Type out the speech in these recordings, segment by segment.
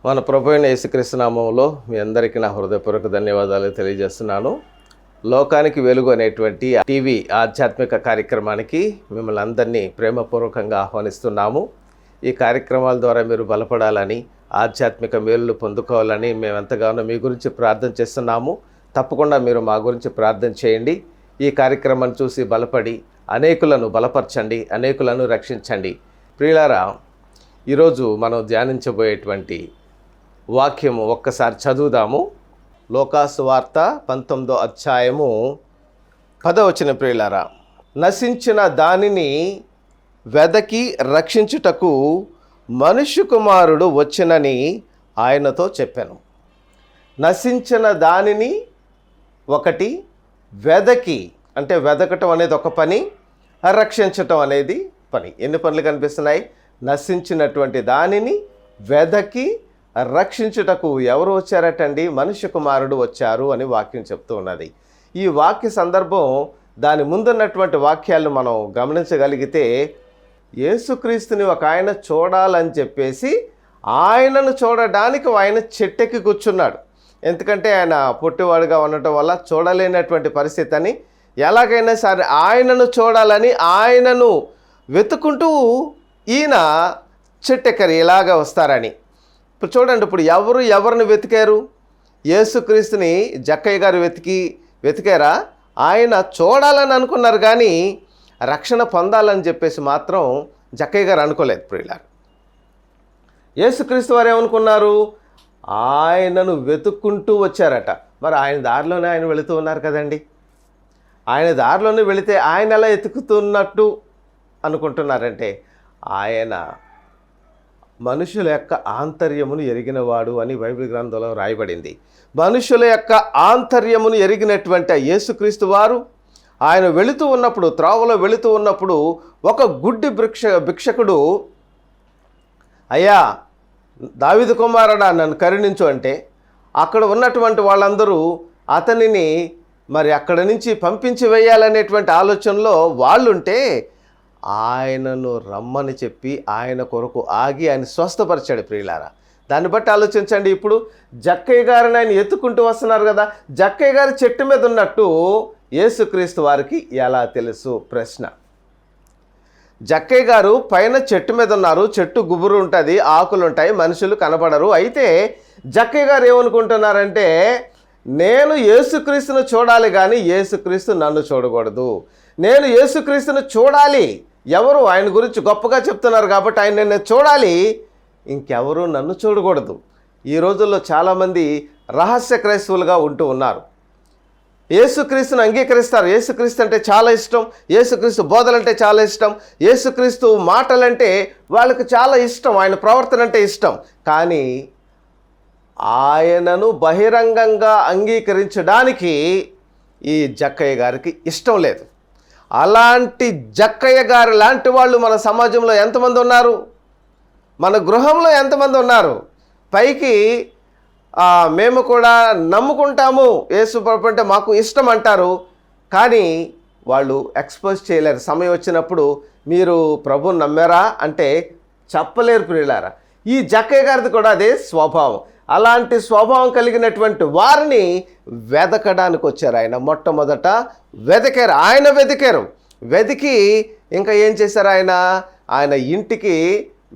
మన ప్రభు అయిన యేసుక్రీస్తు నామములో మీ అందరికీ నా హృదయపూర్వక ధన్యవాదాలు తెలియజేస్తున్నాను. లోకానికి వెలుగు అనేటువంటి టీవీ ఆధ్యాత్మిక కార్యక్రమానికి మిమ్మల్ని అందరినీ ప్రేమపూర్వకంగా ఆహ్వానిస్తున్నాము. ఈ కార్యక్రమాల ద్వారా మీరు బలపడాలని, ఆధ్యాత్మిక మేలులు పొందుకోవాలని మేము ఎంతగానో మీ గురించి ప్రార్థన చేస్తున్నాము. తప్పకుండా మీరు మా గురించి ప్రార్థన చేయండి. ఈ కార్యక్రమాన్ని చూసి బలపడి అనేకులను బలపరచండి, అనేకులను రక్షించండి. ప్రియులారా, ఈరోజు మనం ధ్యానించబోయేటువంటి వాక్యము ఒక్కసారి చదువుదాము. లోకాసు వార్త 19వ అధ్యాయము 10వ వచనం. ప్రియులారా, నశించిన దానిని వెదకి రక్షించుటకు మనుష్య కుమారుడు వచ్చెనని ఆయనతో చెప్పాను. నశించిన దానిని ఒకటి వెదకి, అంటే వెదకటం అనేది ఒక పని, రక్షించటం అనేది పని. ఎన్ని పనులు కనిపిస్తున్నాయి? నశించినటువంటి దానిని వెదకి రక్షించుటకు ఎవరు వచ్చారటండి? మనుష్య కుమారుడు వచ్చారు అని వాక్యం చెప్తూ ఉన్నది. ఈ వాక్య సందర్భం, దాని ముందున్నటువంటి వాక్యాలను మనం గమనించగలిగితే, యేసుక్రీస్తుని ఒక ఆయన చూడాలని చెప్పేసి ఆయనను చూడడానికి ఆయన చెట్టెక్కి కూర్చున్నాడు. ఎందుకంటే ఆయన పొట్టివాడుగా ఉండటం వల్ల చూడలేనటువంటి పరిస్థితి అని, ఎలాగైనా సరే ఆయనను చూడాలని ఆయనను వెతుకుంటూ ఈయన చెట్టెక్కరు ఎలాగ వస్తారని. ఇప్పుడు చూడండి, ఇప్పుడు ఎవరిని వెతికారు? యేసుక్రీస్తుని జక్కయ్య గారు వెతికారా? ఆయన చూడాలని అనుకున్నారు, కానీ రక్షణ పొందాలని చెప్పేసి మాత్రం జక్కయ్య గారు అనుకోలేదు. ప్రియులారు, యేసుక్రీస్తు వారు ఏమనుకున్నారు? ఆయనను వెతుక్కుంటూ వచ్చారట. మరి ఆయన దారిలోనే ఆయన వెళుతూ ఉన్నారు కదండి. ఆయన దారిలోనే వెళితే ఆయన ఎలా ఎతుకుతున్నట్టు అనుకుంటున్నారంటే, ఆయన మనుషుల యొక్క ఆంతర్యమును ఎరిగినవాడు అని బైబిల్ గ్రంథంలో రాయబడింది. మనుషుల యొక్క ఆంతర్యమును ఎరిగినటువంటి యేసుక్రీస్తు వారు ఆయన వెళుతూ ఉన్నప్పుడు, త్రోవలో వెళుతూ ఉన్నప్పుడు, ఒక గుడ్డి భిక్షకుడు, అయ్యా దావీదు కుమారుడా నన్ను కరుణించు అంటే, అక్కడ ఉన్నటువంటి వాళ్ళందరూ అతనిని మరి అక్కడి నుంచి పంపించి వేయాలనేటువంటి ఆలోచనలో వాళ్ళుంటే, ఆయనను రమ్మని చెప్పి ఆయన కొరకు ఆగి ఆయన స్వస్థపరిచాడు. ప్రియులారా, దాన్ని బట్టి ఆలోచించండి. ఇప్పుడు జక్కయ్య గారిని ఆయన ఎత్తుకుంటూ వస్తున్నారు కదా, జక్కయ్య గారు చెట్టు మీద ఉన్నట్టు యేసుక్రీస్తు వారికి ఎలా తెలుసు? ప్రశ్న. జక్కయ్య గారు పైన చెట్టు మీద ఉన్నారు, చెట్టు గుబురు ఉంటుంది, ఆకులు ఉంటాయి, మనుషులు కనపడరు. అయితే జక్కయ్య గారు ఏమనుకుంటున్నారంటే, నేను యేసుక్రీస్తును చూడాలి కానీ యేసుక్రీస్తు నన్ను చూడకూడదు. నేను యేసుక్రీస్తును చూడాలి, ఎవరు ఆయన గురించి గొప్పగా చెప్తున్నారు కాబట్టి ఆయన నేను చూడాలి, ఇంకెవరు నన్ను చూడకూడదు. ఈ రోజుల్లో చాలామంది రహస్య క్రైస్తవులుగా ఉంటూ ఉన్నారు. యేసుక్రీస్తును అంగీకరిస్తారు, యేసుక్రీస్తు అంటే చాలా ఇష్టం, యేసుక్రీస్తు బోధలంటే చాలా ఇష్టం, యేసుక్రీస్తు మాటలంటే వాళ్ళకు చాలా ఇష్టం, ఆయన ప్రవర్తన అంటే ఇష్టం. కానీ ఆయనను బహిరంగంగా అంగీకరించడానికి ఈ జక్కయ్య గారికి ఇష్టం లేదు. అలాంటి జక్కయ్య గారు లాంటి వాళ్ళు మన సమాజంలో ఎంతమంది ఉన్నారు? మన గృహంలో ఎంతమంది ఉన్నారు? పైకి మేము కూడా నమ్ముకుంటాము, యేసు ప్రభు అంటే మాకు ఇష్టం అంటారు, కానీ వాళ్ళు ఎక్స్పోజ్ చేయలేరు. సమయం వచ్చినప్పుడు మీరు ప్రభుని నమ్మారా అంటే చెప్పలేరు. ప్రియులారా, ఈ జక్కయ్య గారిది కూడా అదే స్వభావం. అలాంటి స్వభావం కలిగినటువంటి వారిని వెదకడానికి వచ్చారు. ఆయన మొట్టమొదట వెతికారు. వెతికి ఇంకా ఏం చేశారు? ఆయన ఇంటికి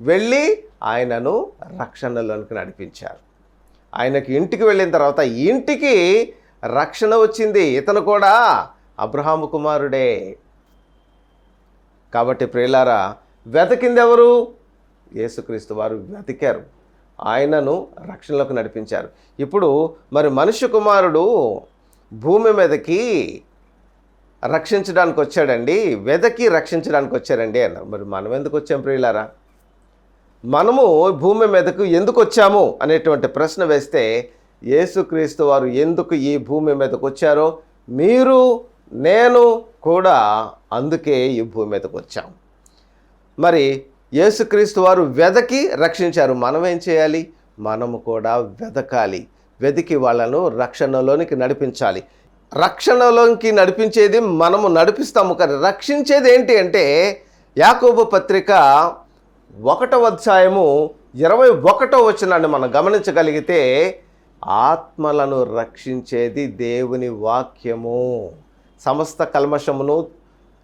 వెళ్ళి ఆయనను రక్షణలోనికి నడిపించారు. ఆయనకి ఇంటికి వెళ్ళిన తర్వాత ఇంటికి రక్షణ వచ్చింది. ఇతను కూడా అబ్రహాము కుమారుడే. కాబట్టి ప్రియులారా, వెతికింది ఎవరు? యేసుక్రీస్తు వారు వెతికారు, ఆయనను రక్షణలోకి నడిపించారు. ఇప్పుడు మరి మనుష్య కుమారుడు భూమి మీదకి రక్షించడానికి వచ్చాడండి, వెదకి రక్షించడానికి వచ్చాడండి అన్నారు. మరి మనం ఎందుకు వచ్చాం ప్రియులారా? మనము భూమి మీదకు ఎందుకు వచ్చాము అనేటువంటి ప్రశ్న వేస్తే, యేసుక్రీస్తు వారు ఎందుకు ఈ భూమి మీదకు వచ్చారో మీరు నేను కూడా అందుకే ఈ భూమి మీదకు వచ్చాం. మరి యేసుక్రీస్తు వారు వెదకి రక్షించారు. మనం ఏం చేయాలి? మనము కూడా వెదకాలి, వెతికి వాళ్ళను రక్షణలోనికి నడిపించాలి. రక్షణలోకి నడిపించేది మనము నడిపిస్తాము, కానీ రక్షించేది ఏంటి అంటే, యాకోబు పత్రిక 1వ అధ్యాయము 21వ వచనాన్ని మనం గమనించగలిగితే, ఆత్మలను రక్షించేది దేవుని వాక్యము. సమస్త కల్మషమును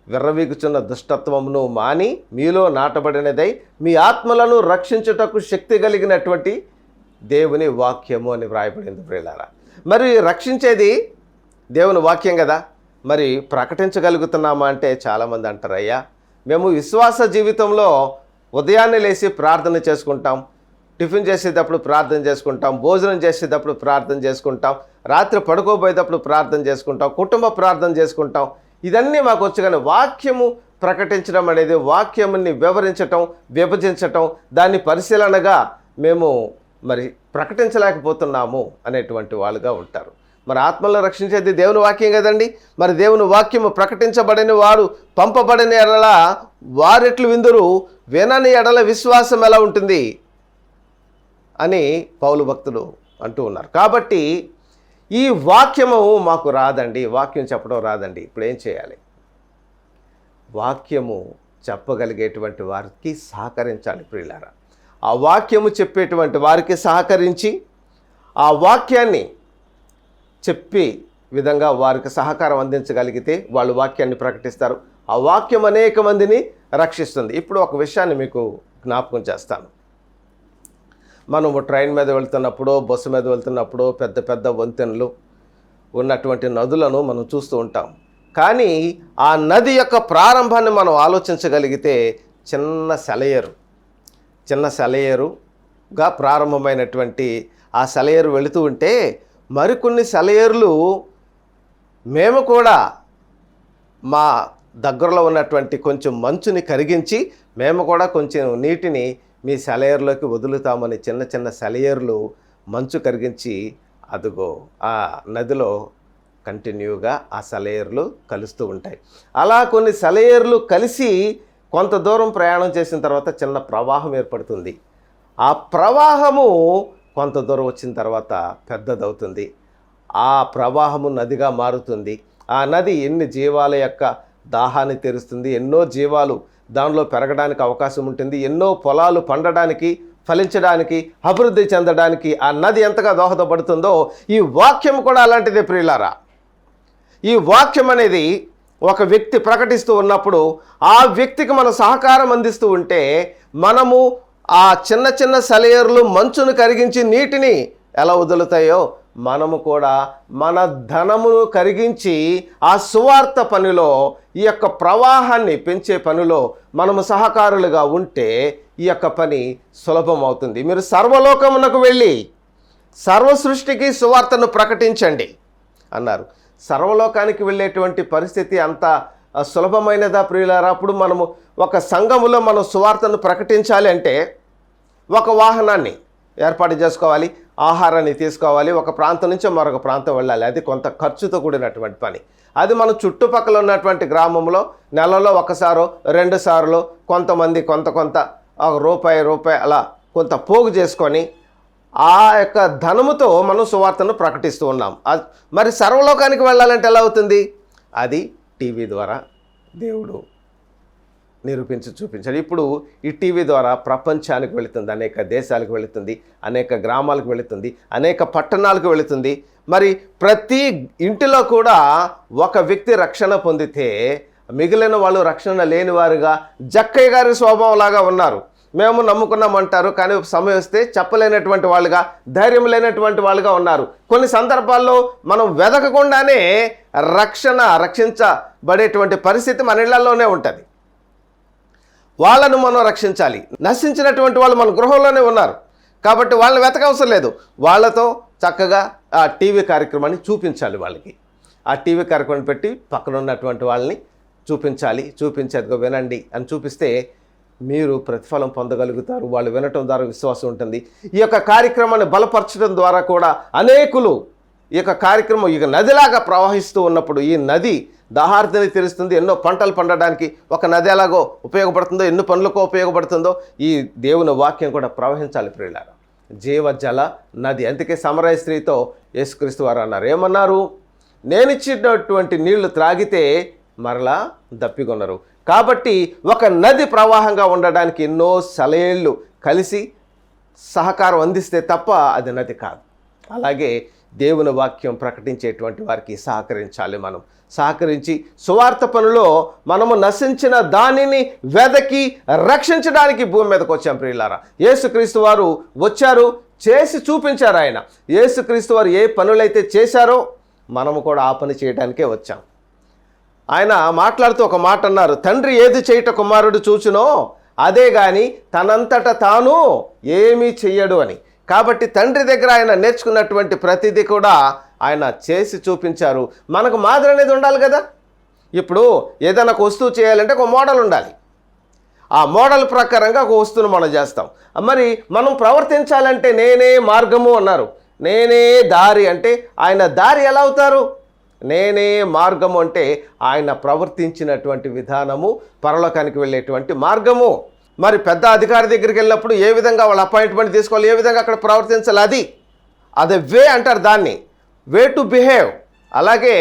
విర్రవీగుచున్న దుష్టత్వమును మాని మీలో నాటబడినదై మీ ఆత్మలను రక్షించుటకు శక్తి కలిగినటువంటి దేవుని వాక్యము అని వ్రాయబడింది ప్రియులారా. మరి రక్షించేది దేవుని వాక్యం కదా, మరి ప్రకటించగలుగుతున్నామా అంటే చాలామంది అంటారు, అయ్యా మేము విశ్వాస జీవితంలో ఉదయాన్నే లేచి ప్రార్థన చేసుకుంటాం, టిఫిన్ చేసేటప్పుడు ప్రార్థన చేసుకుంటాం, భోజనం చేసేటప్పుడు ప్రార్థన చేసుకుంటాం, రాత్రి పడుకోబోయేటప్పుడు ప్రార్థన చేసుకుంటాం, కుటుంబ ప్రార్థన చేసుకుంటాం, ఇదన్నీ మాకు వచ్చు. కానీ వాక్యము ప్రకటించడం అనేది, వాక్యముని వివరించటం, విభజించటం, దాన్ని పరిశీలనగా మేము మరి ప్రకటించలేకపోతున్నాము అనేటువంటి వాళ్ళుగా ఉంటారు. మరి ఆత్మలను రక్షించేది దేవుని వాక్యం కదండి. మరి దేవుని వాక్యము ప్రకటించబడిన వారు పంపబడిన ఎడల వారెట్లు విందురు, వినని ఎడల విశ్వాసం ఎలా ఉంటుంది అని పౌలు భక్తులు అంటూ ఉన్నారు. కాబట్టి ఈ వాక్యము మాకు రాదండి, వాక్యం చెప్పడం రాదండి. ఇప్పుడు ఏం చేయాలి? వాక్యము చెప్పగలిగేటువంటి వారికి సహకరించాలి ప్రియులారా. ఆ వాక్యము చెప్పేటువంటి వారికి సహకరించి ఆ వాక్యాన్ని చెప్పే విధంగా వారికి సహకారం అందించగలిగితే వాళ్ళు వాక్యాన్ని ప్రకటిస్తారు. ఆ వాక్యం అనేక మందిని రక్షిస్తుంది. ఇప్పుడు ఒక విషయాన్ని మీకు జ్ఞాపకం చేస్తాను. మనము ట్రైన్ మీద వెళ్తున్నప్పుడు, బస్సు మీద వెళ్తున్నప్పుడు పెద్ద పెద్ద వంతెనలు ఉన్నటువంటి నదులను మనం చూస్తూ ఉంటాం. కానీ ఆ నది యొక్క ప్రారంభాన్ని మనం ఆలోచించగలిగితే చిన్న సెలయేరుగా ప్రారంభమైనటువంటి ఆ సెలయేరు వెళుతూ ఉంటే మరికొన్ని సెలయేరులు మేము కూడా మా దగ్గరలో ఉన్నటువంటి కొంచెం మంచుని కరిగించి మేము కూడా కొంచెం నీటిని మీ సెలయేరులోకి వదులుతామని చిన్న చిన్న సెలయేరులు మంచు కరిగించి అదుగో ఆ నదిలో కంటిన్యూగా ఆ సెలయేరులు కలుస్తూ ఉంటాయి. అలా కొన్ని సెలయేరులు కలిసి కొంత దూరం ప్రయాణం చేసిన తర్వాత చిన్న ప్రవాహం ఏర్పడుతుంది. ఆ ప్రవాహము కొంత దూరం వచ్చిన తర్వాత పెద్దదవుతుంది. ఆ ప్రవాహము నదిగా మారుతుంది. ఆ నది ఎన్ని జీవాల యొక్క దాహాన్ని తీరుస్తుంది, ఎన్నో జీవాలు దానిలో పెరగడానికి అవకాశం ఉంటుంది, ఎన్నో పొలాలు పండడానికి, ఫలించడానికి, అభివృద్ధి చెందడానికి ఆ నది ఎంతగా దోహదపడుతుందో ఈ వాక్యం కూడా అలాంటిదే ప్రియులారా. ఈ వాక్యం అనేది ఒక వ్యక్తి ప్రకటిస్తూ ఉన్నప్పుడు ఆ వ్యక్తికి మనం సహకారం అందిస్తూ ఉంటే మనము ఆ చిన్న చిన్న సెలయేరులు మంచును కరిగించి నీటిని ఎలా వదులుతాయో మనము కూడా మన ధనమును కరిగించి ఆ సువార్త పనిలో, ఈ యొక్క ప్రవాహాన్ని పెంచే పనిలో మనము సహకారులుగా ఉంటే ఈ యొక్క పని సులభం అవుతుంది. మీరు సర్వలోకమునకు వెళ్ళి సర్వ సృష్టికి సువార్తను ప్రకటించండి అన్నారు. సర్వలోకానికి వెళ్ళేటువంటి పరిస్థితి అంత సులభమైనదా ప్రియులారా? అప్పుడు మనము ఒక సంఘములో మనం సువార్తను ప్రకటించాలి అంటే ఒక వాహనాన్ని ఏర్పాటు చేసుకోవాలి, ఆహారాన్ని తీసుకోవాలి, ఒక ప్రాంతం నుంచి మరొక ప్రాంతం వెళ్ళాలి. అది కొంత ఖర్చుతో కూడినటువంటి పని. అది మన చుట్టుపక్కల ఉన్నటువంటి గ్రామంలో నెలలో ఒకసారో 2 సార్లు కొంతమంది కొంత రూపాయి అలా కొంత పోగు చేసుకొని ఆ యొక్క ధనముతో మనం సువార్తను ప్రకటిస్తూ ఉన్నాం. మరి సర్వలోకానికి వెళ్ళాలంటే ఎలా అవుతుంది? అది టీవీ ద్వారా దేవుడు నిరూపించి చూపించాడు. ఇప్పుడు ఈ టీవీ ద్వారా ప్రపంచానికి వెళుతుంది, అనేక దేశాలకు వెళుతుంది, అనేక గ్రామాలకు వెళుతుంది, అనేక పట్టణాలకు వెళుతుంది. మరి ప్రతి ఇంటిలో కూడా ఒక వ్యక్తి రక్షణ పొందితే మిగిలిన వాళ్ళు రక్షణ లేని వారుగా జక్కయ్య గారి స్వభావంలాగా ఉన్నారు. మేము నమ్ముకున్నామంటారు, కానీ సమయం వస్తే చెప్పలేనటువంటి వాళ్ళుగా, ధైర్యం లేనటువంటి వాళ్ళుగా ఉన్నారు. కొన్ని సందర్భాల్లో మనం వెదకకుండానే రక్షించబడేటువంటి పరిస్థితి మన ఇళ్లలోనే ఉంటుంది. వాళ్ళను మనం రక్షించాలి. నశించినటువంటి వాళ్ళు మన గృహంలోనే ఉన్నారు కాబట్టి వాళ్ళని వెతకవసరం లేదు. వాళ్ళతో చక్కగా ఆ టీవీ కార్యక్రమాన్ని చూపించాలి. వాళ్ళకి ఆ టీవీ కార్యక్రమం పెట్టి పక్కన ఉన్నటువంటి వాళ్ళని చూపించేదిగో వినండి అని చూపిస్తే మీరు ప్రతిఫలం పొందగలుగుతారు. వాళ్ళు వినటం ద్వారా విశ్వాసం ఉంటుంది. ఈ యొక్క కార్యక్రమాన్ని బలపరచడం ద్వారా కూడా అనేకులు ఈ యొక్క కార్యక్రమం ఇక నదిలాగా ప్రవహిస్తూ ఉన్నప్పుడు ఈ నది దాహార్తిని తీరుస్తుంది. ఎన్నో పంటలు పండడానికి ఒక నది ఎలాగో ఉపయోగపడుతుందో, ఎన్నో పనులకు ఉపయోగపడుతుందో ఈ దేవుని వాక్యం కూడా ప్రవహించాలి ప్రియులారా. జీవజల నది. అందుకే సమరయ స్త్రీతో యేసుక్రీస్తు వారు అన్నారు, ఏమన్నారు? నేనిచ్చినటువంటి నీళ్లు త్రాగితే మరలా దప్పికొనరు. కాబట్టి ఒక నది ప్రవాహంగా ఉండడానికి ఎన్నో సెలయేళ్ళు కలిసి సహకారం అందిస్తే తప్ప అది నది కాదు. అలాగే దేవుని వాక్యం ప్రకటించేటువంటి వారికి సహకరించాలి. మనం సహకరించి సువార్త పనిలో మనము నశించిన దానిని వెదకి రక్షించడానికి భూమి మీదకి వచ్చాం ప్రియులారా. యేసుక్రీస్తు వారు వచ్చారు, చేసి చూపించారు. ఆయన యేసుక్రీస్తు వారు ఏ పనులైతే చేశారో మనము కూడా ఆ పని చేయడానికే వచ్చాం. ఆయన మాట్లాడుతూ ఒక మాట అన్నారు, తండ్రి ఏది చేయుట కుమారుడు చూచునో అదే కానీ తనంతట తాను ఏమీ చెయ్యడు అని. కాబట్టి తండ్రి దగ్గర ఆయన నేర్చుకున్నటువంటి ప్రతిదీ కూడా ఆయన చేసి చూపించారు. మనకు మాదిరి అనేది ఉండాలి కదా. ఇప్పుడు ఏదైనా ఒక వస్తువు చేయాలంటే ఒక మోడల్ ఉండాలి. ఆ మోడల్ ప్రకారంగా ఒక వస్తువును మనం చేస్తాం. మరి మనం ప్రవర్తించాలంటే నేనే మార్గము అన్నారు, నేనే దారి అంటే ఆయన దారి ఎలా అవుతారు? నేనే మార్గము అంటే ఆయన ప్రవర్తించినటువంటి విధానము పరలోకానికి వెళ్ళేటువంటి మార్గము. మరి పెద్ద అధికారి దగ్గరికి వెళ్ళినప్పుడు ఏ విధంగా వాళ్ళ అపాయింట్మెంట్ తీసుకోవాలి, ఏ విధంగా అక్కడ ప్రవర్తించాలి, అది వే అంటారు దాన్ని, వే టు బిహేవ్. అలాగే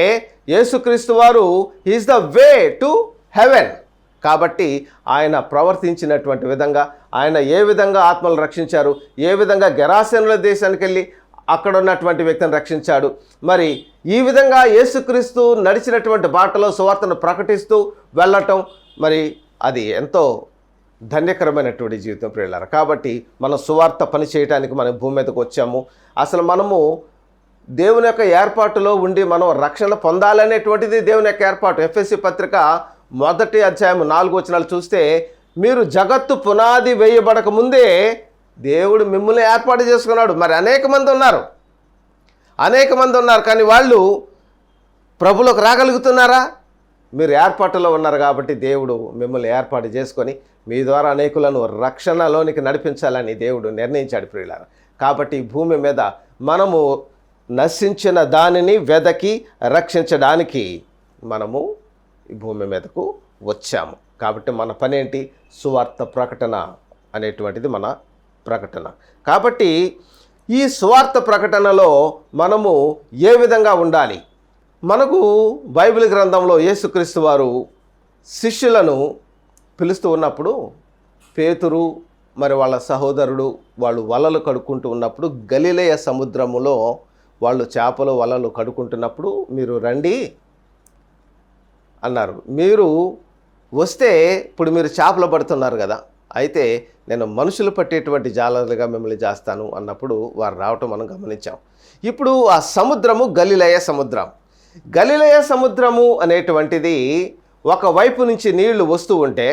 యేసుక్రీస్తు వారు is the way to heaven. కాబట్టి ఆయన ప్రవర్తించినటువంటి విధంగా, ఆయన ఏ విధంగా ఆత్మలు రక్షించారు, ఏ విధంగా గెరాసేనుల దేశానికి వెళ్ళి అక్కడ ఉన్నటువంటి వ్యక్తిని రక్షించాడు. మరి ఈ విధంగా యేసుక్రీస్తు నడిచినటువంటి బాటలో సువార్తను ప్రకటిస్తూ వెళ్ళటం, మరి అది ఎంతో ధన్యకరమైనటువంటి జీవితం ప్రియులారా. కాబట్టి మనం సువార్త పని చేయడానికి మనం భూమి మీదకి వచ్చాము. అసలు మనము దేవుని యొక్క ఏర్పాటులో ఉండి మనం రక్షణ పొందాలనేటువంటిది దేవుని యొక్క ఏర్పాటు. ఎఫెసీ పత్రిక 1వ అధ్యాయం 4 వచనాలు చూస్తే, మీరు జగత్తు పునాది వేయబడక ముందే దేవుడు మిమ్మల్ని ఏర్పాటు చేసుకున్నాడు. మరి అనేక మంది ఉన్నారు కానీ వాళ్ళు ప్రభులోకి రాగలుగుతున్నారా? మీరు ఏర్పాటులో ఉన్నారు కాబట్టి దేవుడు మిమ్మల్ని ఏర్పాటు చేసుకొని మీ ద్వారా అనేకులను రక్షణలోనికి నడిపించాలని దేవుడు నిర్ణయించాడు ప్రియులారా. కాబట్టి ఈ భూమి మీద మనము నశించిన దానిని వెదకి రక్షించడానికి మనము ఈ భూమి మీదకు వచ్చాము. కాబట్టి మన పని ఏంటి? సువార్త ప్రకటన అనేటువంటిది మన ప్రకటన. కాబట్టి ఈ సువార్త ప్రకటనలో మనము ఏ విధంగా ఉండాలి? మనకు బైబిల్ గ్రంథంలో యేసుక్రీస్తు వారు శిష్యులను పిలుస్తూ ఉన్నప్పుడు పేతురు మరి వాళ్ళ సహోదరుడు వాళ్ళు వలలు కడుక్కుంటూ ఉన్నప్పుడు గలిలయ సముద్రములో వాళ్ళు చేపలు వలలు కడుక్కుంటున్నప్పుడు మీరు రండి అన్నారు. మీరు వస్తే ఇప్పుడు మీరు చేపలు పడుతున్నారు కదా, అయితే నేను మనుషులు పట్టేటువంటి జాలరులుగా మిమ్మల్ని చేస్తాను అన్నప్పుడు వారు రావటం మనం గమనించాం. ఇప్పుడు ఆ సముద్రము గలిలయ సముద్రం. గలిలయ సముద్రము అనేటువంటిది ఒకవైపు నుంచి నీళ్లు వస్తూ ఉంటే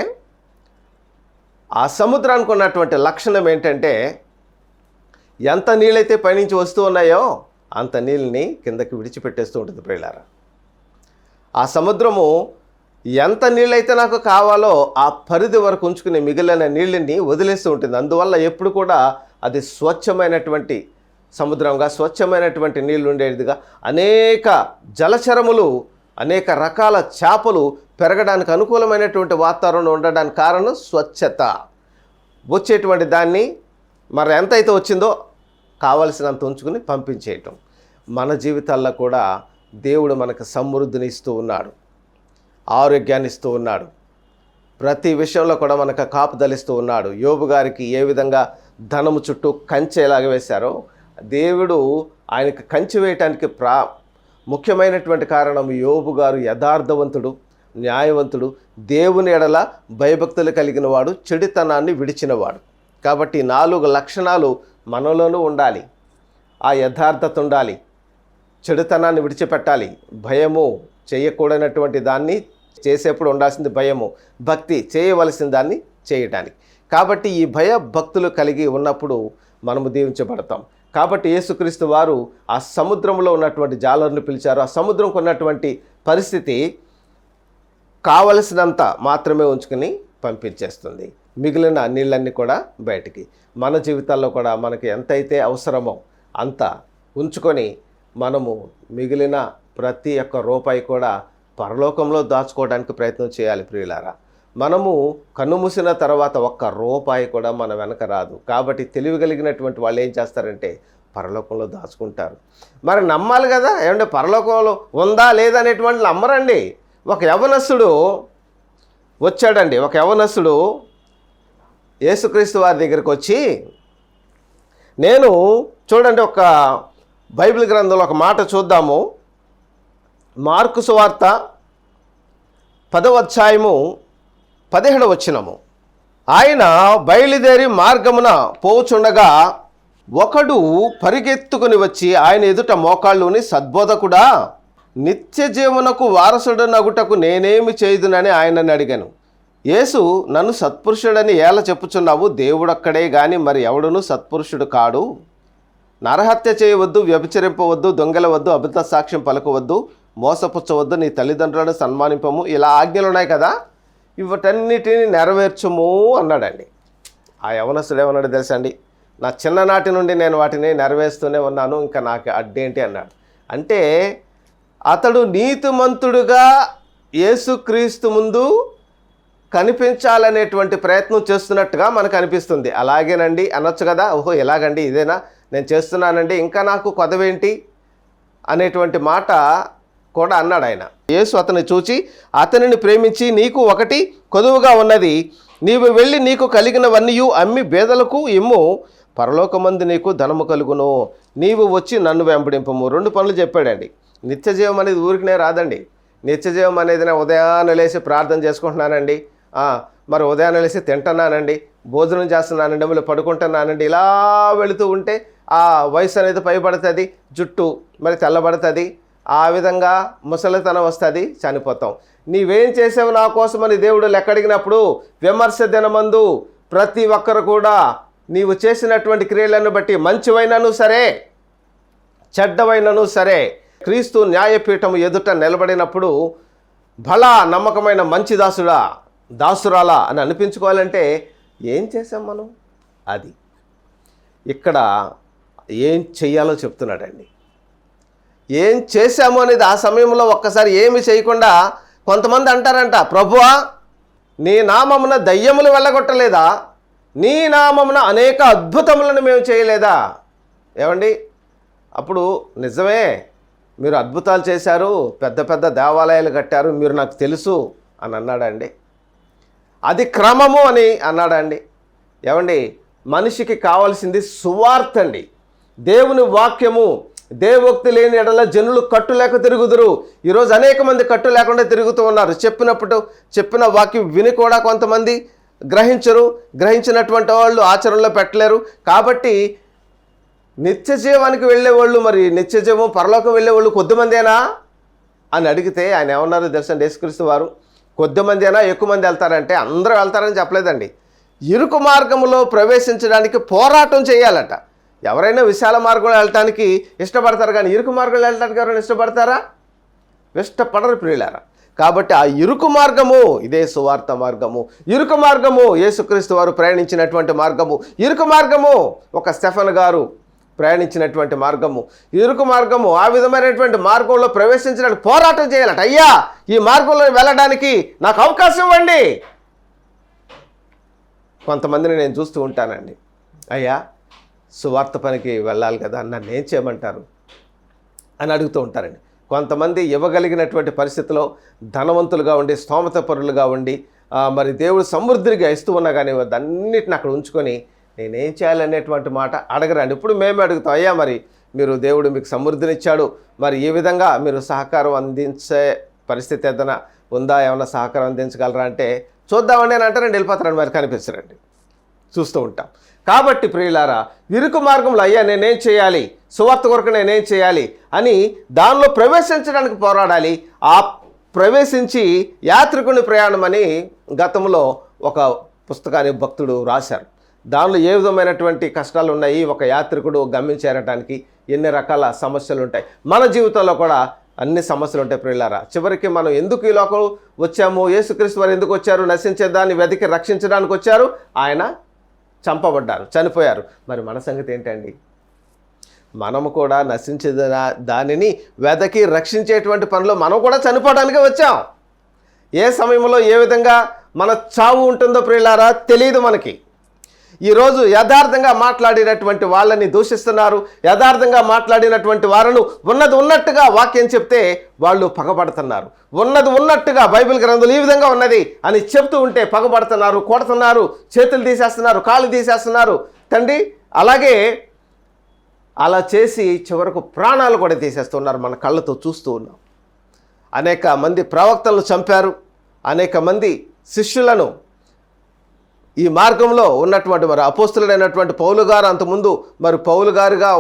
ఆ సముద్రానికి ఉన్నటువంటి లక్షణం ఏంటంటే, ఎంత నీళ్ళైతే పైనుంచి వస్తూ ఉన్నాయో అంత నీళ్ళని కిందకి విడిచిపెట్టేస్తూ ఉంటుంది ప్రియులారా. ఆ సముద్రము ఎంత నీళ్ళైతే నాకు కావాలో ఆ పరిధి వరకు ఉంచుకుని మిగిలిన నీళ్ళని వదిలేస్తూ ఉంటుంది. అందువల్ల ఎప్పుడు కూడా అది స్వచ్ఛమైనటువంటి సముద్రంగా, స్వచ్ఛమైనటువంటి నీళ్ళు ఉండేదిగా, అనేక జలచరములు, అనేక రకాల చేపలు పెరగడానికి అనుకూలమైనటువంటి వాతావరణం ఉండడానికి కారణం స్వచ్ఛత. వచ్చేటువంటి దాన్ని మరి ఎంతైతే వచ్చిందో కావలసినంత ఉంచుకుని పంపించేయటం. మన జీవితాల్లో కూడా దేవుడు మనకు సమృద్ధిని ఇస్తూ ఉన్నాడు, ఆరోగ్యాన్ని ఇస్తూ ఉన్నాడు, ప్రతి విషయంలో కూడా మనకు కాపుదలిస్తూ ఉన్నాడు. యోబు గారికి ఏ విధంగా ధనము చుట్టూ కంచె ఎలాగ వేశారో, దేవుడు ఆయనకు కంచె వేయటానికి ముఖ్యమైనటువంటి కారణం యోబు గారు యథార్థవంతుడు, న్యాయవంతుడు, దేవుని ఎడల భయభక్తులు కలిగిన వాడు, చెడుతనాన్ని విడిచినవాడు. కాబట్టి 4 లక్షణాలు మనలోనూ ఉండాలి. ఆ యథార్థత ఉండాలి, చెడుతనాన్ని విడిచిపెట్టాలి, భయము, చేయకూడనటువంటి దాన్ని చేసేప్పుడు ఉండాల్సింది భయము, భక్తి, చేయవలసిన దాన్ని చేయటానికి. కాబట్టి ఈ భయ భక్తులు కలిగి ఉన్నప్పుడు మనము దీవించబడతాం. కాబట్టి యేసుక్రీస్తు వారు ఆ సముద్రంలో ఉన్నటువంటి జాలరుని పిలిచారు. ఆ సముద్రంకు ఉన్నటువంటి పరిస్థితి కావలసినంత మాత్రమే ఉంచుకుని పంపించేస్తుంది, మిగిలిన నీళ్ళన్నీ కూడా బయటికి. మన జీవితాల్లో కూడా మనకి ఎంతైతే అవసరమో అంత ఉంచుకొని మనము మిగిలిన ప్రతి ఒక్క రూపాయి కూడా పరలోకంలో దాచుకోవడానికి ప్రయత్నం చేయాలి ప్రియులారా. మనము కన్నుమూసిన తర్వాత ఒక్క రూపాయి కూడా మన వెనక రాదు. కాబట్టి తెలివిగలిగినటువంటి వాళ్ళు ఏం చేస్తారంటే పరలోకంలో దాచుకుంటారు. మరి నమ్మాలి కదా, ఏమంటే పరలోకంలో ఉందా లేదా అనేటువంటి నమ్మరండి. ఒక యవనస్తుడు వచ్చాడండి. ఒక యవనస్తుడు యేసుక్రీస్తు వారి దగ్గరికి వచ్చి, నేను చూడండి, ఒక బైబిల్ గ్రంథంలో ఒక మాట చూద్దాము. మార్కు సువార్త 10వ అధ్యాయము 17వ వచనము. ఆయన బయలుదేరి మార్గమున పోచుండగా ఒకడు పరిగెత్తుకుని వచ్చి ఆయన ఎదుట మోకాళ్ళుని, సద్బోధకుడా, నిత్య జీవనకు వారసుడనగుటకు నేనేమి చేయుదునని ఆయనని అడిగాను. యేసు, నన్ను సత్పురుషుడని ఎలా చెప్పుచున్నావు? దేవుడొక్కడే గాని మరి ఎవడును సత్పురుషుడు కాడు. నరహత్య చేయవద్దు, వ్యభిచరింపవద్దు, దొంగలవద్దు, అబద్ధ సాక్ష్యం పలకవద్దు, మోసపుచ్చవద్దు, నీ తల్లిదండ్రులను సన్మానింపము, ఇలా ఆజ్ఞలు ఉన్నాయి కదా, ఇవటన్నిటిని నెరవేర్చుము అన్నాడండి. ఆ యవనస్తుడు ఏమన్నాడు తెలుసా అండి? నా చిన్ననాటి నుండి నేను వాటిని నెరవేరుస్తూనే ఉన్నాను, ఇంకా నాకు అడ్డేంటి అన్నాడు. అంటే అతడు నీతిమంతుడుగా యేసుక్రీస్తు ముందు కనిపించాలనేటువంటి ప్రయత్నం చేస్తున్నట్టుగా మనకు అనిపిస్తుంది. అలాగేనండి అనొచ్చు కదా, ఓహో ఎలాగండి, ఇదేనా నేను చేస్తున్నానండి, ఇంకా నాకు కొదవేంటి అనేటువంటి మాట కూడా అన్నాడు ఆయన. యేసు అతన్ని చూచి, అతనిని ప్రేమించి, నీకు ఒకటి కొదువుగా ఉన్నది, నీవు వెళ్ళి నీకు కలిగినవన్నీ అమ్మి బేదలకు ఇమ్ము, పరలోకమందు నీకు ధనము కలుగును, నీవు వచ్చి నన్ను వెంబడింపము. 2 పనులు చెప్పాడండి. నిత్యజీవం అనేది ఊరికినే రాదండి. నిత్యజీవం అనేది నేను ఉదయాన్నే లేచి ప్రార్థన చేసుకుంటున్నానండి, మరి ఉదయాన్నే లేచి తింటున్నానండి, భోజనం చేస్తున్నానండి, మళ్ళీ పడుకుంటున్నానండి, ఇలా వెళుతూ ఉంటే ఆ వయసు అనేది పైబడుతుంది, జుట్టు మరి తెల్లబడుతుంది, ఆ విధంగా ముసలితనం వస్తుంది, చనిపోతాం. నీవేం చేసావు నా కోసమని దేవుడు లెక్కడిగినప్పుడు విమర్శ దినమందు ప్రతి ఒక్కరు కూడా నీవు చేసినటువంటి క్రియలను బట్టి మంచివైనను సరే చెడ్డవైనను సరే క్రీస్తు న్యాయపీఠం ఎదుట నిలబడినప్పుడు భలా నమ్మకమైన మంచి దాసుడా, దాసురాలా అని అనిపించుకోవాలంటే ఏం చేసాం మనం? అది ఇక్కడ ఏం చెయ్యాలో చెప్తున్నాడండి. ఏం చేశాము అనేది ఆ సమయంలో ఒక్కసారి ఏమి చేయకుండా కొంతమంది అంటారంట, ప్రభువా నీ నామమున దయ్యములు వెళ్ళగొట్టలేదా, నీ నామమున అనేక అద్భుతములను మేము చేయలేదా? ఏమండి, అప్పుడు నిజమే మీరు అద్భుతాలు చేశారు, పెద్ద పెద్ద దేవాలయాలు కట్టారు, మీరు నాకు తెలుసు అని అన్నాడండి. అది క్రమము అని అన్నాడండి. ఏమండి, మనిషికి కావాల్సింది సువార్త అండి, దేవుని వాక్యము. దేవోక్తి లేని ఎడల జనులు కట్టు లేక తిరుగుదురు. ఈరోజు అనేక మంది కట్టు లేకుండా తిరుగుతూ ఉన్నారు. చెప్పిన వాక్యం విని కూడా కొంతమంది గ్రహించరు, గ్రహించినటువంటి వాళ్ళు ఆచరణలో పెట్టలేరు. కాబట్టి నిత్య జీవానికి వెళ్ళేవాళ్ళు, మరి నిత్య జీవం పరలోకం వెళ్ళేవాళ్ళు కొద్దిమందేనా అని అడిగితే ఆయన ఏమన్నారో తెలుసా యేసుక్రీస్తు వారు? కొద్దిమందేనా ఎక్కువ మంది వెళ్తారంటే అందరూ వెళ్తారని చెప్పలేదండి. ఇరుకు మార్గంలో ప్రవేశించడానికి పోరాటం చేయాలట. ఎవరైనా విశాల మార్గంలో వెళ్ళటానికి ఇష్టపడతారు, కానీ ఇరుకు మార్గంలో వెళ్ళడానికి ఎవరైనా ఇష్టపడతారా? ఇష్టపడరు ప్రియులారా. కాబట్టి ఆ ఇరుకు మార్గము ఇదే సువార్త మార్గము. ఇరుకు మార్గము యేసుక్రీస్తు వారు ప్రయాణించినటువంటి మార్గము. ఇరుకు మార్గము ఒక స్టెఫెన్ గారు ప్రయాణించినటువంటి మార్గము. ఇరుకు మార్గము. ఆ విధమైనటువంటి మార్గంలో ప్రవేశించడానికి పోరాటం చేయాలట. అయ్యా, ఈ మార్గంలో వెళ్ళడానికి నాకు అవకాశం ఇవ్వండి. కొంతమందిని నేను చూస్తూ ఉంటానండి, అయ్యా సువార్త పనికి వెళ్ళాలి కదా, నన్ను ఏం చేయమంటారు అని అడుగుతూ ఉంటారండి. కొంతమంది ఇవ్వగలిగినటువంటి పరిస్థితిలో ధనవంతులుగా ఉండి, స్తోమత పరులుగా ఉండి, మరి దేవుడు సమృద్ధిగా ఇస్తూ ఉన్నా కానీ అన్నిటిని అక్కడ ఉంచుకొని నేనేం చేయాలనేటువంటి మాట అడగరండి. ఇప్పుడు మేమే అడుగుతాం, అయ్యా మరి మీరు దేవుడు మీకు సమృద్ధినిచ్చాడు, మరి ఈ విధంగా మీరు సహకారం అందించే పరిస్థితి ఏదైనా ఉందా, ఏమైనా సహకారం అందించగలరా అంటే చూద్దామని నేను అంటారండి, వెళ్ళిపోతారండి, మరి కనిపించరండి, చూస్తూ ఉంటాం. కాబట్టి ప్రియులారా, ఇరుకు మార్గంలో అయ్యా నేనేం చేయాలి, సువార్త కొరకు నేనేం చేయాలి అని దానిలో ప్రవేశించడానికి పోరాడాలి. ఆ ప్రవేశించి యాత్రికుని ప్రయాణం అని గతంలో ఒక పుస్తకాన్ని భక్తుడు రాశారు. దానిలో ఏ విధమైనటువంటి కష్టాలు ఉన్నాయి, ఒక యాత్రికుడు గమ్యం చేరడానికి ఎన్ని రకాల సమస్యలు ఉంటాయి. మన జీవితంలో కూడా అన్ని సమస్యలు ఉంటాయి ప్రియులారా. చివరికి మనం ఎందుకు ఈ లోకం వచ్చాము, యేసుక్రీస్తు వారు ఎందుకు వచ్చారు, నశించేదాన్ని వెతికి రక్షించడానికి వచ్చారు. ఆయన చంపబడ్డారు, చనిపోయారు. మరి మన సంగతి ఏంటండి? మనము కూడా నశించే దానిని వెదకి రక్షించేటువంటి పనిలో మనం కూడా చనిపోవడానికే వచ్చాం. ఏ సమయంలో ఏ విధంగా మన చావు ఉంటుందో ప్రియులారా తెలియదు మనకి. ఈరోజు యథార్థంగా మాట్లాడినటువంటి వాళ్ళని దూషిస్తున్నారు. యథార్థంగా మాట్లాడినటువంటి వారిని ఉన్నది ఉన్నట్టుగా వాక్యం చెప్తే వాళ్ళు పగబడుతున్నారు. ఉన్నది ఉన్నట్టుగా బైబిల్ గ్రంథాలు ఈ విధంగా ఉన్నది అని చెప్తూ ఉంటే పగబడుతున్నారు, కొడుతున్నారు, చేతులు తీసేస్తున్నారు, కాళ్ళు తీసేస్తున్నారు తండ్రి. అలాగే అలా చేసి చివరకు ప్రాణాలు కూడా తీసేస్తున్నారు, మన కళ్ళతో చూస్తూ ఉన్నాం. అనేక మంది ప్రవక్తలను చంపారు, అనేక మంది శిష్యులను ఈ మార్గంలో ఉన్నటువంటి మరి అపోస్తులుడైనటువంటి పౌలు గారు అంతకుముందు మరి పౌలు గారుగా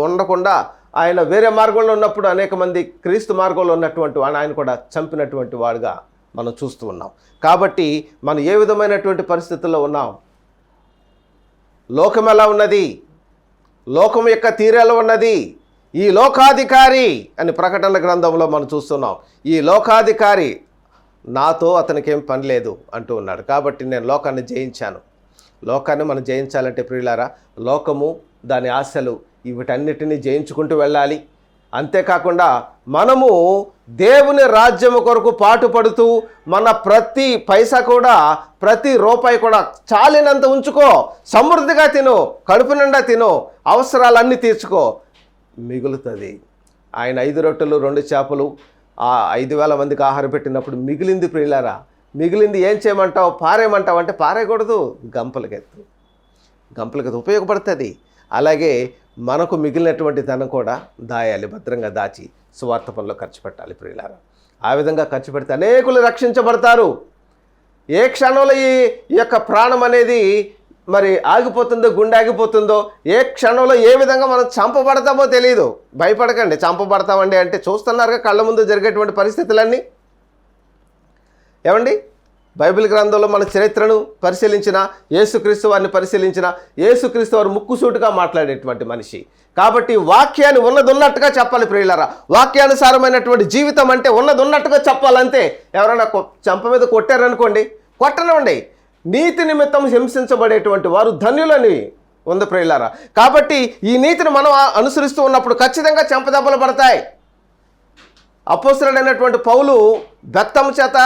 ఉండకుండా ఆయన వేరే మార్గంలో ఉన్నప్పుడు అనేక మంది క్రీస్తు మార్గంలో ఉన్నటువంటి ఆయన కూడా చంపినటువంటి వాడుగా మనం చూస్తూ ఉన్నాం. కాబట్టి మనం ఏ విధమైనటువంటి పరిస్థితుల్లో ఉన్నాం, లోకం ఎలా ఉన్నది, లోకం యొక్క తీరేలా ఉన్నది, ఈ లోకాధికారి అని ప్రకటన గ్రంథంలో మనం చూస్తున్నాం. ఈ లోకాధికారి నాతో అతనికి ఏం పని లేదు అంటూ ఉన్నాడు. కాబట్టి నేను లోకాన్ని జయించాను. లోకాన్ని మనం జయించాలంటే ప్రియులారా, లోకము దాని ఆశలు వీటన్నిటినీ జయించుకుంటూ వెళ్ళాలి. అంతేకాకుండా మనము దేవుని రాజ్యము కొరకు పాటుపడుతూ మన ప్రతి పైసా కూడా, ప్రతి రూపాయి కూడా చాలినంత ఉంచుకో, సమృద్ధిగా తిను, కడుపు నిండా తిను, అవసరాలన్నీ తీర్చుకో, మిగులుతుంది. ఆయన 5 రొట్టెలు 2 చేపలు ఆ 5,000 మందికి ఆహారం పెట్టినప్పుడు మిగిలింది ప్రియులారా, మిగిలింది ఏం చేయమంటావు, పారేయమంటావు అంటే పారేయకూడదు, గంపలకెత్తు ఉపయోగపడుతుంది. అలాగే మనకు మిగిలినటువంటి ధనం కూడా దాయాలి, భద్రంగా దాచి సువార్త పనిలో ఖర్చు పెట్టాలి ప్రియులారా. ఆ విధంగా ఖర్చు పెడితే అనేకులు రక్షించబడతారు. ఏ క్షణంలో ఈ యొక్క ప్రాణం అనేది మరి ఆగిపోతుందో, గుండె ఆగిపోతుందో, ఏ క్షణంలో ఏ విధంగా మనం చంపబడతామో తెలియదు. భయపడకండి, చంపబడతామండి అంటే చూస్తున్నారుగా కళ్ళ ముందు జరిగేటువంటి పరిస్థితులన్నీ. ఏమండి, బైబిల్ గ్రంథంలో మన చరిత్రను పరిశీలించిన, యేసుక్రీస్తు వారిని పరిశీలించిన, యేసుక్రీస్తు వారు ముక్కుసూటుగా మాట్లాడేటువంటి మనిషి. కాబట్టి వాక్యాన్ని ఉన్నట్టుగా చెప్పాలి ప్రియులారా. వాక్యానుసారమైనటువంటి జీవితం అంటే ఉన్నట్టుగా చెప్పాలంతే. ఎవరైనా చెంప మీద కొట్టారనుకోండి, కొట్టనివ్వండి. నీతి నిమిత్తం హింసించబడేటువంటి వారు ధన్యులని ఉంది ప్రియులారా. కాబట్టి ఈ నీతిని మనం అనుసరిస్తూ ఉన్నప్పుడు ఖచ్చితంగా చెంపదెబ్బలు పడతాయి. అపోస్తలుడైనటువంటి పౌలు బెత్తము చేత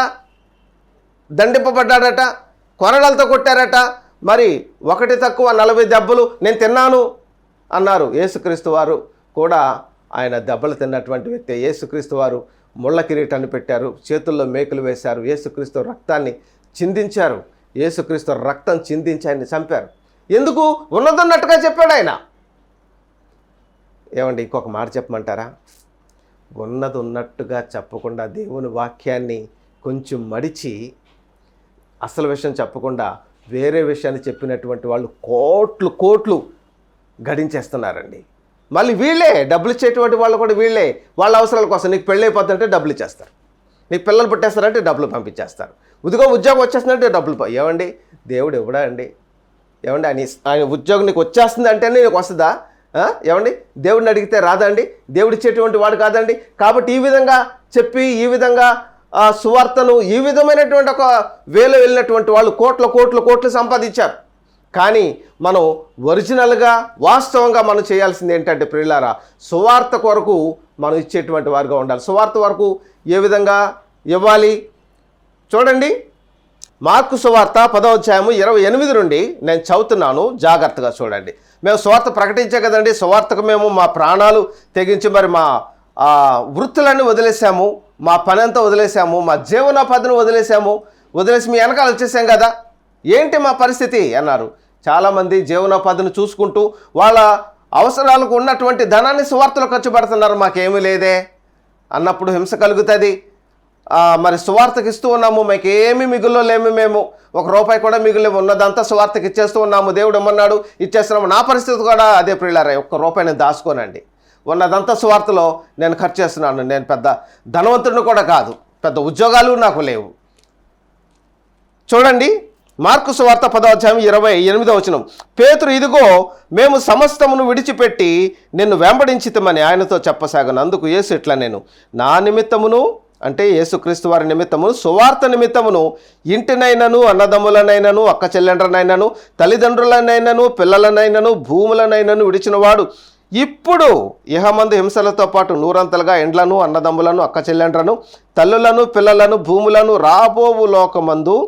దండింపబడ్డాడట, కొరడాలతో కొట్టారట. మరి 1 తక్కువ 40 దెబ్బలు నేను తిన్నాను అన్నారు. యేసుక్రీస్తు వారు కూడా ఆయన దెబ్బలు తిన్నటువంటి వ్యక్తి. యేసుక్రీస్తు వారు ముళ్ళ కిరీటాన్ని పెట్టారు, చేతుల్లో మేకులు వేశారు, యేసుక్రీస్తు రక్తాన్ని చిందించారు, యేసుక్రీస్తు రక్తం చిందించి ఆయన్ని చంపారు. ఎందుకు? ఉన్నదన్నట్టుగా చెప్పాడు ఆయన. ఏమండి, ఇంకొక మాట చెప్పమంటారా? ఉన్నట్టుగా చెప్పకుండా దేవుని వాక్యాన్ని కొంచెం మడిచి అసలు విషయం చెప్పకుండా వేరే విషయాన్ని చెప్పినటువంటి వాళ్ళు కోట్లు గడించేస్తున్నారండి. మళ్ళీ వీళ్ళే డబ్బులు ఇచ్చేటువంటి వాళ్ళు కూడా వీళ్ళే. వాళ్ళ అవసరాల కోసం నీకు పెళ్ళి అయిపోతుందంటే డబ్బులు ఇచ్చేస్తారు, నీకు పిల్లలు పుట్టేస్తారంటే డబ్బులు పంపించేస్తారు, ఉద్యోగం వచ్చేస్తుందంటే డబ్బులు. ఏమండి, దేవుడు ఇవ్వడా అండి? ఏమండి, ఆయన ఉద్యోగం నీకు వచ్చేస్తుంది అంటేనే నీకు వస్తుందా? ఏమండి, దేవుడిని అడిగితే రాదండి? దేవుడు ఇచ్చేటువంటి వాడు కాదండి. కాబట్టి ఈ విధంగా చెప్పి, ఈ విధంగా సువార్తను ఈ విధమైనటువంటి ఒక వేలో వెళ్ళినటువంటి వాళ్ళు కోట్లు సంపాదించారు. కానీ మనం ఒరిజినల్గా వాస్తవంగా మనం చేయాల్సింది ఏంటంటే ప్రియులారా, సువార్త కొరకు మనం ఇచ్చేటువంటి వారుగా ఉండాలి. సువార్త వరకు ఏ విధంగా ఇవ్వాలి చూడండి. మార్కు సువార్త 10వ అధ్యాయము 28 నుండి నేను చదువుతున్నాను, జాగ్రత్తగా చూడండి. మేము సువార్త ప్రకటించే కదండి, సువార్తకు మేము మా ప్రాణాలు తెగించి మరి మా వృత్తులన్నీ వదిలేసాము, మా పని అంతా వదిలేసాము, మా జీవనోపాధిని వదిలేసి మీ వెనకాల వచ్చేసాం కదా, ఏంటి మా పరిస్థితి అన్నారు. చాలామంది జీవనోపాధిని చూసుకుంటూ వాళ్ళ అవసరాలకు ఉన్నటువంటి ధనాన్ని సువార్తలో ఖర్చు పెడుతున్నారు. మాకేమీ లేదే అన్నప్పుడు హింస కలుగుతుంది. మరి సువార్తకి ఇస్తూ ఉన్నాము, మాకేమీ మిగుల్లో లేము, మేము 1 రూపాయి కూడా మిగులేము, ఉన్నదంతా సువార్తకి ఇచ్చేస్తూ ఉన్నాము, దేవుడు ఇమ్మన్నాడు ఇచ్చేస్తున్నాము. నా పరిస్థితి కూడా అదే ప్రియులారా, 1 రూపాయి నేను దాచుకోనండి, ఉన్నదంతా సువార్తలో నేను ఖర్చు చేస్తున్నాను. నేను పెద్ద ధనవంతుడిని కూడా కాదు, పెద్ద ఉద్యోగాలు నాకు లేవు. చూడండి, మార్కు సువార్త 10వ అధ్యాయం 28వ వచనం. పేతురు, ఇదిగో మేము సమస్తమును విడిచిపెట్టి నిన్ను వెంబడించితమని ఆయనతో చెప్పసాగను. అందుకు యేసు ఇట్లా, నేను నా నిమిత్తమును అంటే యేసుక్రీస్తు వారి నిమిత్తమును, సువార్త నిమిత్తమును ఇంటినైనను, అన్నదమ్ములనైనను, అక్క చెల్లెండ్రనైనను, తల్లిదండ్రులనైనను, పిల్లలనైనను, భూములనైనను విడిచినవాడు ఇప్పుడు ఇహమందు హింసలతో పాటు 100 ఎండ్లను, అన్నదమ్ములను, అక్క చెల్లెండ్రను, తల్లులను, పిల్లలను, భూములను రాబోవు లోకమందు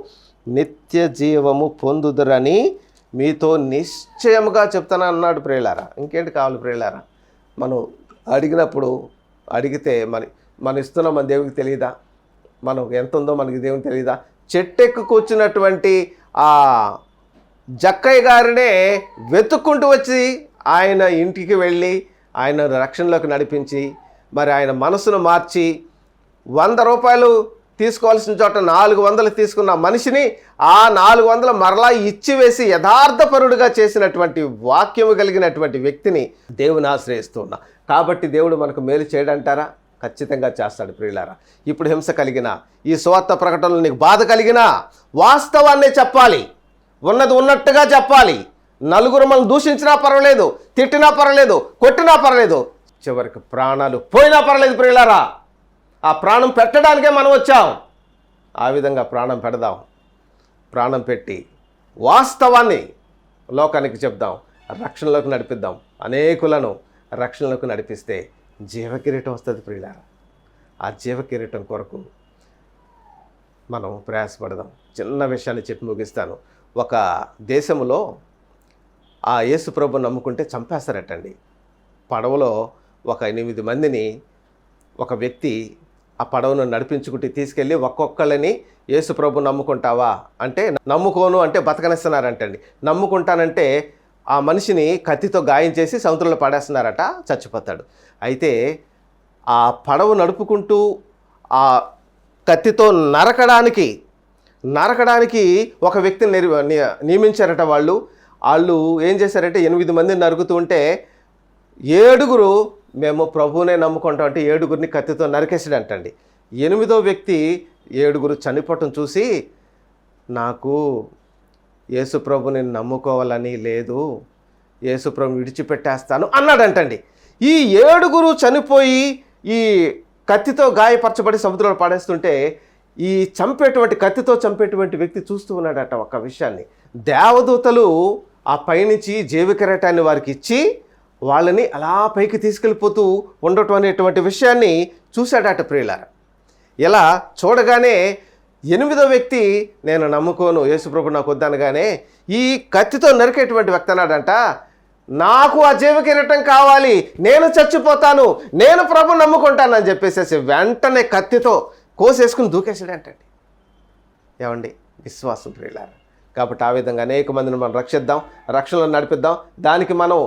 నిత్య జీవము పొందుదురని మీతో నిశ్చయముగా చెప్తాను అన్నాడు ప్రియులారా. ఇంకేంటి కావాలి ప్రియులారా? మనం అడిగితే మన ఇస్తున్న మన దేవునికి తెలియదా? మనం ఎంత ఉందో మనకి దేవునికి తెలియదా? చెట్టెక్కు కూర్చున్నటువంటి ఆ జక్కయ్య గారినే వెతుక్కుంటూ వచ్చి ఆయన ఇంటికి వెళ్ళి ఆయన రక్షణలోకి నడిపించి మరి ఆయన మనసును మార్చి 100 రూపాయలు తీసుకోవాల్సిన చోట 400 తీసుకున్న మనిషిని ఆ 400 మరలా ఇచ్చివేసి యథార్థపరుడుగా చేసినటువంటి వాక్యము కలిగినటువంటి వ్యక్తిని దేవుని ఆశ్రయిస్తున్నా. కాబట్టి దేవుడు మనకు మేలు చేయడంటారా? ఖచ్చితంగా చేస్తాడు ప్రియులారా. ఇప్పుడు హింస కలిగిన ఈ సువార్త ప్రకటనలో నీకు బాధ కలిగినా వాస్తవాన్నే చెప్పాలి, ఉన్నది ఉన్నట్టుగా చెప్పాలి. నలుగురు మనం దూషించినా పర్వాలేదు, తిట్టినా పర్వాలేదు, కొట్టినా పర్వాలేదు, చివరికి ప్రాణాలు పోయినా పర్వాలేదు ప్రియులారా. ఆ ప్రాణం పెట్టడానికే మనం వచ్చాం. ఆ విధంగా ప్రాణం పెడదాం. ప్రాణం పెట్టి వాస్తవాన్ని లోకానికి చెప్దాం, రక్షణలోకి నడిపిద్దాం. అనేకులను రక్షణలోకి నడిపిస్తే జీవకిరీటం వస్తుంది ప్రియులారా. ఆ జీవకిరీటం కొరకు మనం ప్రయాసపడదాం. చిన్న విషయాన్ని చెప్పి ముగిస్తాను. ఒక దేశంలో ఆ యేసు ప్రభుని నమ్ముకుంటే చంపేస్తారటండి. పడవలో ఒక 8 మందిని ఒక వ్యక్తి ఆ పడవను నడిపించుకుంటూ తీసుకెళ్ళి ఒక్కొక్కళ్ళని యేసు ప్రభు నమ్ముకుంటావా అంటే నమ్ముకోను అంటే బతకనిస్తున్నారంటండి. నమ్ముకుంటానంటే ఆ మనిషిని కత్తితో గాయం చేసి సముద్రంలో పడేస్తున్నారట, చచ్చిపోతాడు. అయితే ఆ పడవ నడుపుకుంటూ ఆ కత్తితో నరకడానికి ఒక వ్యక్తిని నియమించారట. వాళ్ళు ఏం చేశారంటే 8 మందిని నరుకుతూ ఉంటే 7 మేము ప్రభువునే నమ్ముకుంటాం అంటే 7 కత్తితో నరికేసాడంటండి. 8వ వ్యక్తి 7 చనిపోవటం చూసి నాకు యేసు ప్రభుని నమ్ముకోవాలని లేదు, యేసు ప్రభుని విడిచిపెట్టేస్తాను అన్నాడంటండి. ఈ 7 చనిపోయి ఈ కత్తితో గాయపరచబడి సముద్రంలో పడేస్తుంటే ఈ కత్తితో చంపేటువంటి వ్యక్తి చూస్తూ ఉన్నాడట ఒక విషయాన్ని. దేవదూతలు ఆ పైనుంచి జీవకిరీటాన్ని వారికి ఇచ్చి వాళ్ళని అలా పైకి తీసుకెళ్ళిపోతూ ఉండటం అనేటువంటి విషయాన్ని చూశాడట ప్రియులారా. ఇలా చూడగానే 8వ వ్యక్తి నేను నమ్ముకోను, యేసుప్రభు నాకు వద్దనగానే ఈ కత్తితో నరికేటువంటి వ్యక్తి అన్నాడంట, నాకు ఆ జీవకిరీటం కావాలి, నేను చచ్చిపోతాను, నేను ప్రభు నమ్ముకుంటానని చెప్పేసేసి వెంటనే కత్తితో కోసేసుకుని దూకేసాడంటండి. ఏమండి, విశ్వాసం ప్రియులారా. కాబట్టి ఆ విధంగా అనేక మందిని మనం రక్షిద్దాం, రక్షణలో నడిపిద్దాం. దానికి మనం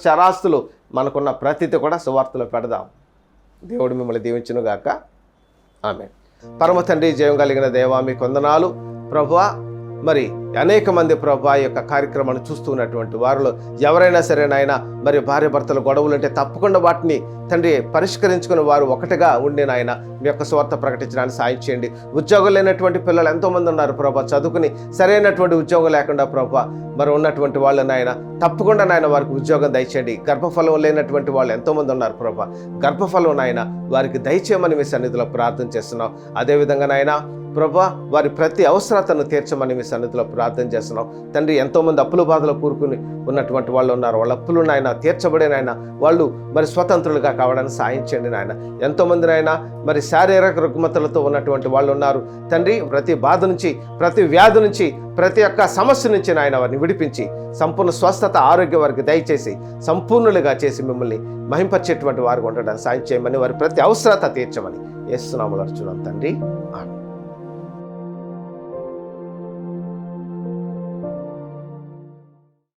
చరాస్తులు మనకున్న ప్రతిది కూడా సువార్తలో పెడదాం. దేవుడు మిమ్మల్ని దీవించునుగాక. ఆమేన్. పరమ తండ్రి, జయం కలిగిన దేవా, మీకు వందనాలు ప్రభువా. మరి అనేక మంది ప్రభు ఈ యొక్క కార్యక్రమాన్ని చూస్తున్నటువంటి వారిలో ఎవరైనా సరే నాయన మరి భార్య భర్తల గొడవలు అంటే తప్పకుండా వాటిని తండ్రి పరిష్కరించుకుని వారు ఒకటిగా ఉండి నాయన మీ యొక్క స్వార్థ ప్రకటించడానికి సాయం చేయండి. ఉద్యోగం లేనటువంటి పిల్లలు ఎంతోమంది ఉన్నారు ప్రభా, చదువుకుని సరైనటువంటి ఉద్యోగం లేకుండా ప్రభా మరి ఉన్నటువంటి వాళ్ళు నాయన తప్పకుండా నాయన వారికి ఉద్యోగం దయచేయండి. గర్భఫలం లేనటువంటి వాళ్ళు ఎంతోమంది ఉన్నారు ప్రభా, గర్భఫలం నాయన వారికి దయచేయమని మీ సన్నిధిలో ప్రార్థన చేస్తున్నాం. అదేవిధంగా నాయన ప్రభా వారి ప్రతి అవసరతను తీర్చమని మీ సన్నిధిలో ప్రార్థన చేస్తున్నాం తండ్రి. ఎంతోమంది అప్పుల బాధలో కూరుకుని ఉన్నటువంటి వాళ్ళు ఉన్నారు. వాళ్ళ అప్పులు నాయన తీర్చబడే నాయన వాళ్ళు మరి స్వతంత్రులుగా కావడానికి సాయం చేయండి నాయన. ఎంతోమంది నాయన మరి శారీరక రుగ్మతలతో ఉన్నటువంటి వాళ్ళు ఉన్నారు తండ్రి. ప్రతి బాధ నుంచి, ప్రతి వ్యాధి నుంచి, ప్రతి ఒక్క సమస్య నుంచి నాయన వారిని విడిపించి సంపూర్ణ స్వస్థత, ఆరోగ్యం వారికి దయచేసి సంపూర్ణులుగా చేసి మిమ్మల్ని మహింపరిచేటువంటి వారు ఉండడానికి సాయం చేయమని, వారి ప్రతి అవసరత తీర్చమని యేసు నామములో అర్చున్నాం తండ్రి.